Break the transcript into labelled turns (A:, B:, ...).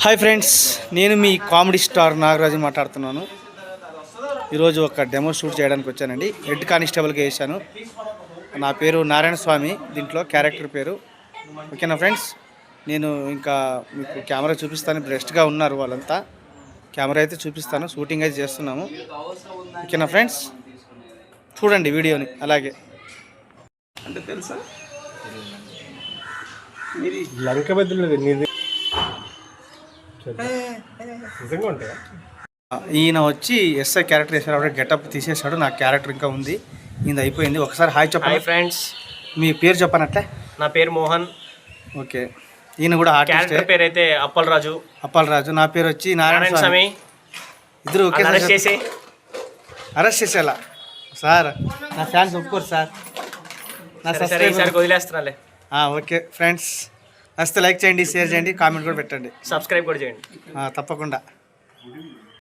A: Hi friends, నేను మీ comedy star Nagaraju మాట్లాడుతున్నాను. ఈరోజు ఒక డెమో షూట్ చేయడానికి వచ్చానండి. హెడ్ కానిస్టేబుల్గా వేసాను. నా పేరు నారాయణ స్వామి, దీంట్లో క్యారెక్టర్ పేరు. ఓకేనా ఫ్రెండ్స్, నేను ఇంకా మీకు కెమెరా చూపిస్తాను. బెస్ట్గా ఉన్నారు వాళ్ళంతా. కెమెరా అయితే చూపిస్తాను, షూటింగ్ అయితే చేస్తున్నాము. ఓకేనా ఫ్రెండ్స్, చూడండి వీడియోని. అలాగే
B: అంటే తెలుసా లంక బదులు నిజంగా ఉంటాయా?
A: ఈయన వచ్చి ఎస్ఐ క్యారెక్టర్ వేసాడు, అప్పుడే గెటప్ తీసేశాడు. నా క్యారెక్టర్ ఇంకా ఉంది, ఈయన అయిపోయింది. ఒకసారి హాయ్ చెప్పండి
C: ఫ్రెండ్స్.
A: మీ పేరు చెప్పనట్లే.
C: నా పేరు మోహన్.
A: ఓకే, ఈయన కూడా
C: క్యారెక్టర్ పేరు అయితే అప్పలరాజు.
A: నా పేరు వచ్చి నారాయణ స్వామి. ఇద్దరు ఓకే. అరెస్ట్ చేసేలా సార్, నా ఫ్యాన్స్ ఒప్పుకోరు సార్. నా
C: సబ్స్క్రైబర్ వదిలేస్తున్నాలే.
A: ఓకే ఫ్రెండ్స్, నచ్చితే లైక్ చేయండి, షేర్ చేయండి, కామెంట్ కూడా పెట్టండి,
C: సబ్స్క్రైబ్ కూడా చేయండి
A: తప్పకుండా.